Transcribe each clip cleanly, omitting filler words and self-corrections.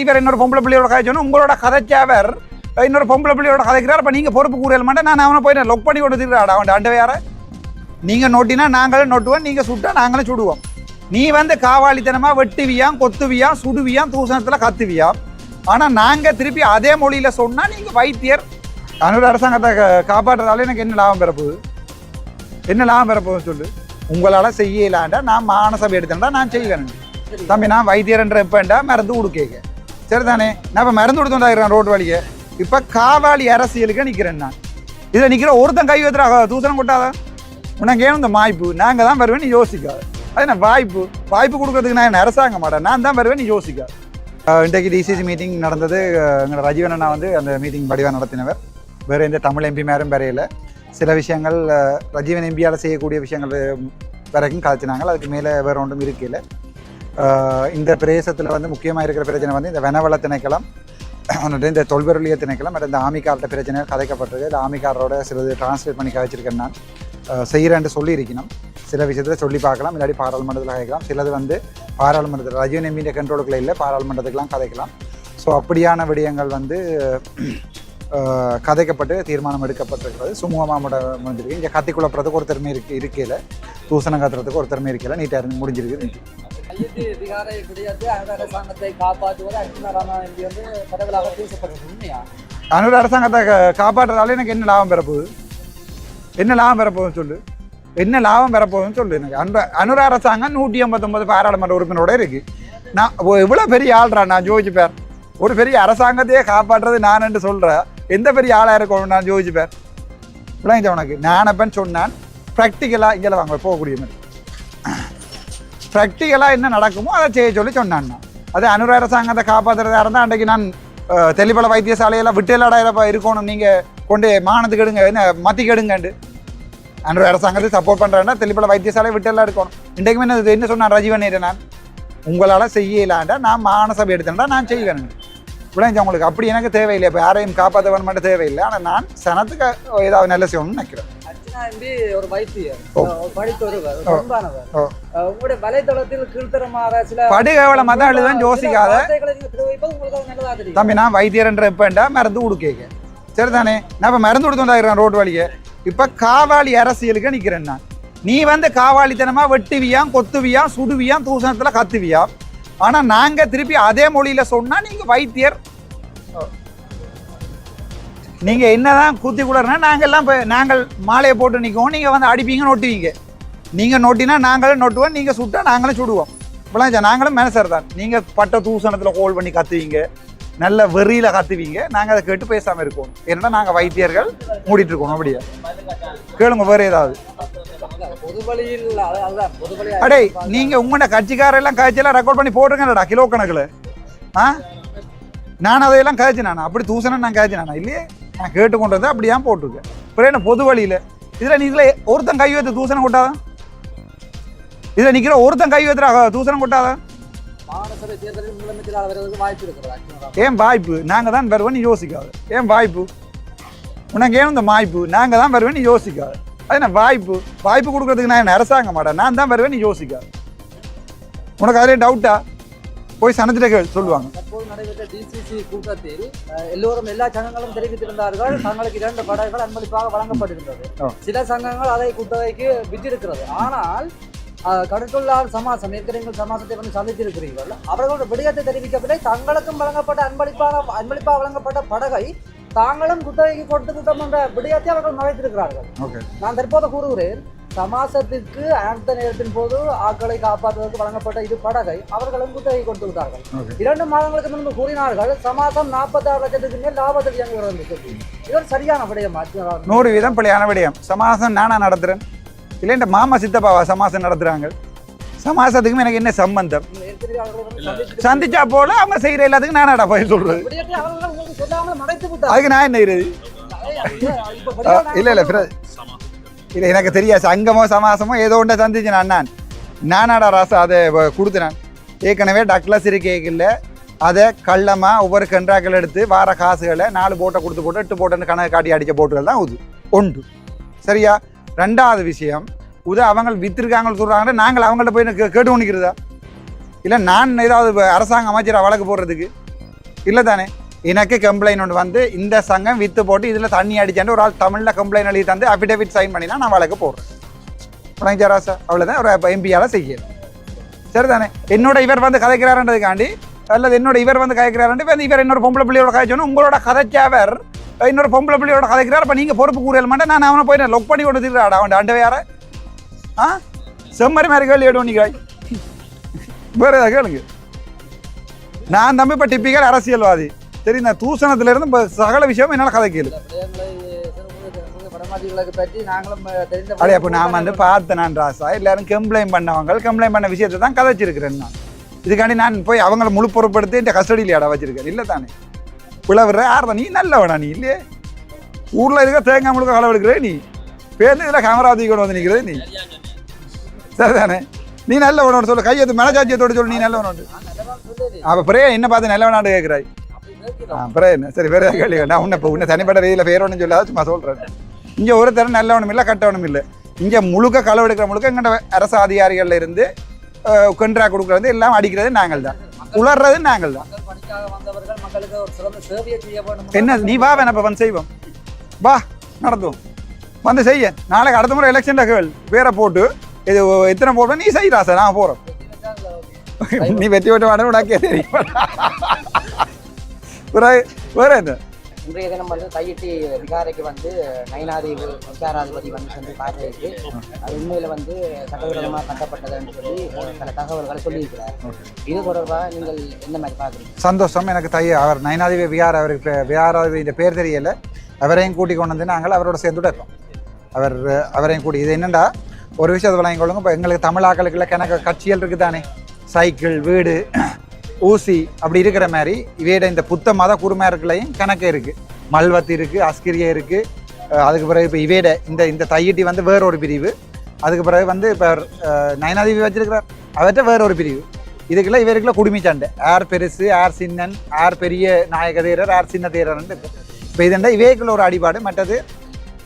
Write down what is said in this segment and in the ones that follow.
இவர் இன்னொரு பொம்பளை பிள்ளையோட கதைச்சோன்னு உங்களோட கதைச்சவர் இன்னொரு பொம்பளை பிள்ளையோட கதைக்கிறார். அப்போ நீங்கள் பொறுப்பு கூறியல் மாட்டேன். நான் அவனை போய் லொக் பண்ணி கொண்டு திருறாடா அவன் அண்டை வேற. நீங்கள் நோட்டினா நாங்களும் நோட்டுவோம், நீங்கள் சுட்டா நாங்களும் சுடுவோம். நீ வந்து காவாளித்தனமாக வெட்டுவியாம், கொத்துவியாம், சுடுவியாம், தூசணத்தில் கத்துவியாம். ஆனால் நாங்கள் திருப்பி அதே மொழியில் சொன்னால் நீங்கள் வைத்தியர் அனுர அரசாங்கத்தை காப்பாற்றுறதால எனக்கு என்ன லாபம் பெறப்போகுது? என்ன லாபம் பெறப்போகுதுன்னு சொல்லு. உங்களால் செய்யலாண்டா நான் மானசபை எடுத்தேன்டா நான் செய்வேன். தம்பி நான் வைத்தியர்ன்ற எப்பேன்டா மருந்து கொடுக்க சரிதானே. நான் இப்போ மருந்து கொடுத்தோண்டாகிறேன் ரோடு வழியை. இப்போ காவாளி அரசியலுக்கு நிற்கிறேன் நான். இதில் நிற்கிற ஒருத்தன் கை வைத்துறாக தூசணம் கொட்டாத உனக்கு ஏன் இந்த வாய்ப்பு நாங்கள் தான் வருவேன் நீ யோசிக்காது. அது என்ன வாய்ப்பு கொடுக்கறதுக்கு நான் அரசாங்க மாட்டேன், நான் தான் வருவேன் நீ யோசிக்காது. இன்றைக்கு டிசிசி மீட்டிங் நடந்தது. எங்களோட ரஜீவன் அண்ணா வந்து அந்த மீட்டிங் வடிவாக நடத்தினவர். வேறு எந்த தமிழ் எம்பி மேரும் வரையில் சில விஷயங்கள் ரஜீவன் எம்பியால் செய்யக்கூடிய விஷயங்கள் வரைக்கும் கதைச்சினாங்க. அதுக்கு மேலே வேறு ஒன்றும் இருக்கையில் இந்த பிரதேசத்தில் வந்து முக்கியமாக இருக்கிற பிரச்சனை வந்து இந்த வனவள திணைக்களம், இந்த தொல்பொருளிய திணைக்களம், இந்த ஆமிக்கார்ட்ட பிரச்சனை கதைக்கப்பட்டிருக்கு. இந்த ஆமிக்காரோட சிலது டிரான்ஸ்லேட் பண்ணி கதைச்சிருக்கேன் நான். செய்கிறேன்ட்டு சொல்லியிருக்கணும். சில விஷயத்தில் சொல்லி பார்க்கலாம், இல்லாட்டி பாராளுமன்றத்தில் கதைக்கலாம். சிலது வந்து பாராளுமன்றத்தில் ரஜீவன் எம்பியின் கண்ட்ரோலுக்குள்ள இல்லை, பாராளுமன்றத்துக்கெலாம் கதைக்கலாம். ஸோ அப்படியான விடயங்கள் வந்து கதைக்கப்பட்டு தீர்மானம் எடுக்கப்பட்டிருக்கிறது. சுமூகமாக முடிஞ்சிருக்கு. இங்கே கத்தி குழப்பறதுக்கு ஒரு திறமை இருக்கையில், தூசணம் காத்துறதுக்கு ஒரு திறமை இருக்கையில் நீட்டாக முடிஞ்சிருக்கு. அனுர அரசாங்கத்தை காப்பாற்றுறதால எனக்கு என்ன லாபம் பெறப்போகுது? என்ன லாபம் பெறப்போகுதுன்னு சொல்லு. என்ன லாபம் பெறப்போகுதுன்னு சொல்லு. எனக்கு அனுர அரசாங்கம் 189 பாராளுமன்ற உறுப்பினரோட இருக்கு. நான் இவ்வளோ பெரிய ஆள்றா நான் ஜோதிச்சுப்பேன். ஒரு பெரிய அரசாங்கத்தையே காப்பாற்றுறது நான் என்று சொல்கிறேன். எந்த பெரிய ஆளாக இருக்கணும் நான் ஜோதிச்சுப்பேன். விளங்கிச்ச உனக்கு நான் அப்பன்னு சொன்னான். ப்ராக்டிக்கலாக இங்கே வாங்க போகக்கூடிய மாதிரி ப்ராக்டிக்கலாக என்ன நடக்குமோ அதை செய்ய சொல்லி சொன்னான். அது அனுர அரசாங்கத்தை காப்பாற்றுறதா இருந்தால் அன்றைக்கு நான் தெளிப்பல வைத்தியசாலையெல்லாம் விட்டலாடா இருக்கணும். நீங்கள் கொண்டு மானத்துக்கு எடுங்க, என்ன மத்திக்கு எடுங்கண்டு அனுர அரசாங்கத்தை சப்போர்ட் பண்ணுறேன்னா தெளிப்பல வைத்தியசாலையை விட்டெல்லாம் இருக்கணும். இன்றைக்குமே என்ன சொன்னான் ரஜீவன் நான் உங்களால் செய்யலாண்டா நான் மானசபை எடுத்தேன்டா நான் செய்வேன். விளைஞ்ச உங்களுக்கு அப்படி எனக்கு தேவையில்லை. இப்போ யாரையும் காப்பாற்ற வேணும் மட்டும் தேவையில்லை. ஆனால் நான் சனத்துக்கு ஏதாவது நல்ல செய்யணும்னு நினைக்கிறேன். ஒரு வைத்தியர் படித்தொருவர் உங்களுடைய வலைத்தளத்தில் கீழ்த்தரமாக சில படுகவளமாக தான் எழுதுவேன் யோசிக்காத தம்பி. நான் வைத்தியர்ன்ற எப்பேன்டா மருந்து கொடுக்க சரிதானே. நான் இப்போ மருந்து கொடுத்தோண்டாகிறேன் ரோடு வழியை. இப்போ காவாளி அரசியலுக்கு நிற்கிறேன் நான். நீ வந்து காவாளித்தனமாக வெட்டுவியாம், கொத்துவியாம், சுடுவியாம், தூசணத்தில் கத்துவியாம். ஆனால் நாங்கள் திருப்பி அதே மொழியில் சொன்னால் நீங்கள் வைத்தியர். நீங்கள் என்னதான் கூத்தி கூடனா நாங்கள்லாம் இப்போ நாங்கள் மாலையை போட்டு நிற்குவோம், நீங்கள் வந்து அடிப்பீங்க நொட்டுவீங்க. நீங்கள் நொட்டினா நாங்களும் நொட்டுவோம், நீங்கள் சுட்டா நாங்களும் சுடுவோம். இப்போலாம் நாங்களும் மேனசர் தான். நீங்கள் பட்ட தூசணத்தில் ஹோல் பண்ணி கத்துவீங்க, நல்ல வெறியில் கத்துவீங்க. நாங்கள் அதை கேட்டு பேசாமல் இருக்கோம். ஏன்னா நாங்கள் வைத்தியர்கள் மூடிட்டு இருக்கோம். அப்படியே கேளுங்க வேறு ஏதாவது. அடே நீங்கள் உங்களோட கட்சிக்காரெல்லாம் காய்ச்சலாம் ரெக்கார்ட் பண்ணி போட்டுருங்கடா கிலோ கணக்கில். நான் அதையெல்லாம் காய்ச்சி நான் அப்படி தூசணம் நான் காய்ச்சி நான் இல்லையே. நான் கேட்டுக்கொண்டு வந்து அப்படியே போட்டிருக்கேன். அப்புறம் என்ன பொது வழியில் இதில் நீங்களே ஒருத்தன் கை வைத்து தூசணம் கொட்டாதான்? இதில் நிற்கிற ஒருத்தன் கை வைத்துறாக தூசணம் கொட்டாதான்? ஏன் வாய்ப்பு நாங்கள் தான் வருவேன் நீ யோசிக்காது. ஏன் வாய்ப்பு உனக்கு ஏன் இந்த வாய்ப்பு நாங்கள் தான் வருவேன் நீ யோசிக்காது. அது என்ன வாய்ப்பு கொடுக்கறதுக்கு நான் என்ன அரசாங்க மாட்டேன், நான் தான் வருவேன் நீ யோசிக்காது. உனக்கு அதிலே டவுட்டா போய் சனத்திட்ட சொல்லுவாங்க. தற்போது நடைபெற்ற டிசிசி கூட்டத்தில் எல்லோரும் எல்லா சங்கங்களும் தெரிவித்திருந்தார்கள் தங்களுக்கு 2 படகுகள் அன்பளிப்பாக வழங்கப்பட்டிருந்தது. சில சங்கங்கள் அதை குத்தகைக்கு விட்டிருக்கிறது. ஆனால் கடற்கொள்ளார் சமாசம் ஏற்கனவே சமாசத்தை வந்து சந்தித்திருக்கிறீர்கள். அவர்களோட விடயத்தை தெரிவிக்கவில்லை. தங்களுக்கும் வழங்கப்பட்ட அன்பளிப்பாக வழங்கப்பட்ட படகை தாங்களும் குத்தகைக்கு கொடுத்து விட்டோம் என்ற விடயத்தை அவர்கள் நுழைத்திருக்கிறார்கள். நான் தற்போது கூறுகிறேன், சமாசத்திற்கு அந்த நேரத்தின் போது ஆக்களை காப்பாற்றுவதற்கு வழங்கப்பட்ட இது படகை அவர்களும் குத்தகை கொடுத்து விட்டார்கள். 2 மாதங்களுக்கு முன்பு கூறினார்கள் சமாசம் 46 லட்சத்துக்கு மேல் லாபத்தில் இயங்குகிறது. இது சரியான விடயம்? 100% பிள்ளையான விடயம். சமாசம் நானா நடத்துறேன் இல்லை இந்த மாமா சித்தப்பாவா சமாசம் நடத்துறாங்க? சமாசத்துக்கும் எனக்கு என்ன சம்பந்தம்? சந்திச்சா போல அவங்க செய்யற எல்லாத்துக்கும் நானாடா போய் சொல்றது. அதுக்கு நான் என்ன செய்யறது? இல்லை இல்லை எனக்கு தெரியாது. சங்கமோ சமாசமோ ஏதோ ஒன்றை சந்திச்சு நானாடா ராசா அதை கொடுத்துனான். ஏற்கனவே டக்ளஸ் இருக்கையில் அதை கள்ளமாக ஒவ்வொரு கன்றாக்கள் எடுத்து வார காசுகளை 4 போட்டை கொடுத்து போட்டு 8 போட்டோன்னு கணக்கு காட்டி அடித்த போட்டுகள் தான் உண்டு. சரியா? 2வது விஷயம், அவங்க விற்றுருக்காங்கன்னு சொல்கிறாங்க. நாங்கள் அவங்கள்ட்ட போய் கேட்டு பண்ணிக்கிறதா? இல்லை நான் ஏதாவது அரசாங்க அமைச்சராக வழக்கு போடுறதுக்கு இல்லை தானே எனக்கு கம்ப்ளைண்ட் ஒன்று வந்து இந்த சங்கம் விற்று போட்டு இதில் தண்ணி அடிச்சாண்டு ஒரு ஆள் தமிழில் கம்ப்ளைண்ட் எழுதி தந்து அஃபிடேவிட் சைன் பண்ணினா நான் வழக்கு போடுறேன் ராசா அவ்வளோதான் ஒரு எம்பியால் செய்யணும் சரிதானே என்னோட இவர் வந்து கதைக்கிறாருன்றதுக்காண்டி அல்லது என்னோட இவர் வந்து கதைக்கிறாருன்ட்டு இவர் இன்னொரு பொம்பளை பிள்ளையோட கதைச்சோன்னு உங்களோட கதைச்சவர் இன்னொரு பொம்பளை பிள்ளையோட கதைக்கிறார் அப்போ நீங்கள் பொறுப்பு கூறியல் மாட்டேன் நான் அவனை போய் லொக் பண்ணி கொண்டு திருடாடா அவன் அண்டை யார செம்மறி மாதிரி கேள்வி எடுவோம் நீங்கள் வேறு ஏதாவது கேளுங்க நான் தம்பி இப்போ டிப்பிக்கல் அரசியல்வாதி சரி இந்த தூசணத்திலிருந்து இப்போ சகல விஷயம் என்னால் கதை கேளு அப்படியே அப்போ நான் வந்து பார்த்தேன் ராசா எல்லாரும் கம்ப்ளைண்ட் பண்ணவங்க கம்ப்ளைண்ட் பண்ண விஷயத்தை தான் கதைச்சிருக்கிறேன் நான் இதுக்காண்டி நான் போய் அவங்கள முழு பொறுப்படுத்தி இந்த கஸ்டடியில் இடம் வச்சிருக்கேன் இல்லை தானே பிளவுற ஆறுதான் நீ நல்லவனா நீ இல்லையே ஊரில் இருக்க தேங்காய் முழுக்க களவு எடுக்கிற நீ பேருந்து இதில் கேமராவதி கொண்டு வந்து நிற்கிறது நீ சரிதானே நீ நல்லவனோட சொல்லு கையெழுத்து மனசாட்சியத்தோடு சொல்லு நீ நல்லவனோடு அப்போ பிறைய என்ன பார்த்து நல்லவனாண்டு கேட்குறாய் பிறைய என்ன சரி வேறு கேள்வி நான் உன்னை இப்போ உன்னை தனிப்பட்ட ரீதியில் பேர் ஒன்றும் சொல்லாத சும்மா சொல்கிறேன் இங்கே ஒரு தரம் நல்லவனும் இல்லை கட்டவனும் இல்லை இங்கே முழுக்க களவு எடுக்கிற முழுக்க எங்கள்ட அரசு அதிகாரிகளில் இருந்து கொன்றா கொடுக்குறது எல்லாம் அடிக்கிறது நாங்கள் தான் உளர்றது நாங்கள் தான் என்ன நீ வா வேணா இப்போ வந்து செய்வோம் வா நடத்துவோம் வந்து செய்ய நாளைக்கு அடுத்த முறை எலெக்ஷன் கேள் பேரை போட்டு இது எத்தனை போட்டோம் நீ செய்யறா சார் நான் போகிறோம் நீ வெற்றி விட்டு வாட உனக்கே தெரியும் வேற என்ன இன்றைய தினம் வந்து தையிட்டி விகாரைக்கு வந்து நயினாதேவி விகாராதிபதி வந்து சென்று பார்வையிட்டு அது உண்மையில் வந்து சட்டவிரோதமாக கட்டப்பட்டதுன்னு சொல்லி சில தகவல்களை சொல்லியிருக்கிறார் இது தொடர்பாக நீங்கள் என்ன மாதிரி பார்க்குறீங்க சந்தோஷம் எனக்கு அவர் நயினாதேவி விகார் அவருக்கு விகாராதிபதி பேர் தெரியலை அவரையும் கூட்டி கொண்டு வந்து நாங்கள் அவரோட சேர்ந்துட்டு இருப்போம் அவரையும் கூட்டி இது என்னென்னா ஒரு விஷயத்தை வழங்கி கொள்ளுங்க இப்போ எங்களுக்கு தமிழாக்களுக்குள்ள கணக்கு கட்சிகள் இருக்குது தானே சைக்கிள் வீடு ஊசி அப்படி இருக்கிற மாதிரி இவையோட இந்த புத்த மத குருமார்களையும் கணக்கு இருக்குது மல்வத்து இருக்குது அஸ்கிரியை இருக்குது அதுக்கு பிறகு இப்போ இவையோட இந்த தையிட்டி வந்து வேற ஒரு பிரிவு அதுக்கு பிறகு வந்து இப்போ நயனாதேவி வச்சிருக்கிறார் அவர்கிட்ட வேற ஒரு பிரிவு இதுக்குள்ள இவருக்குள்ள குடுமி சண்டை யார் பெருசு யார் சின்னன் யார் பெரிய நாயக தேரர் யார் சின்ன தேரர்னு இருக்கு இப்போ இதுண்டா இவைக்குள்ள ஒரு அடிபாடு மற்றது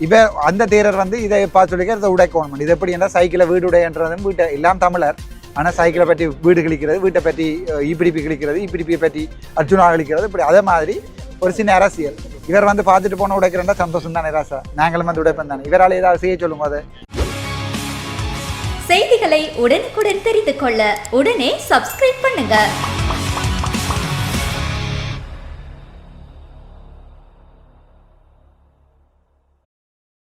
இவ அந்த தேரர் வந்து இதை பார்த்து சொல்லிக்க அதை உடைக்கணும் இது எப்படி என்றால் சைக்கிளை வீடு உடையன்றதும் வீட்டை எல்லாம் தமிழர் ஆனால் சைக்கிளை பற்றி வீடு கிழிக்கிறது வீட்டை பற்றி ஈப்பிடிப்பி கிழிக்கிறது ஈப்பிடிப்பியை பற்றி அர்ஜுனா கிழிக்கிறது இப்படி அதே மாதிரி ஒரு சின்ன அரசியல் இவர் வந்து பார்த்துட்டு போன உடைக்கிறா சந்தோஷம் தானே ராசா நாங்களும் வந்து உடைப்பேன் தானே இவரால் ஏதாவது செய்ய சொல்லுங்க அதை செய்திகளை உடனுக்குடன் தெரிந்து கொள்ள உடனே சப்ஸ்கிரைப் பண்ணுங்க.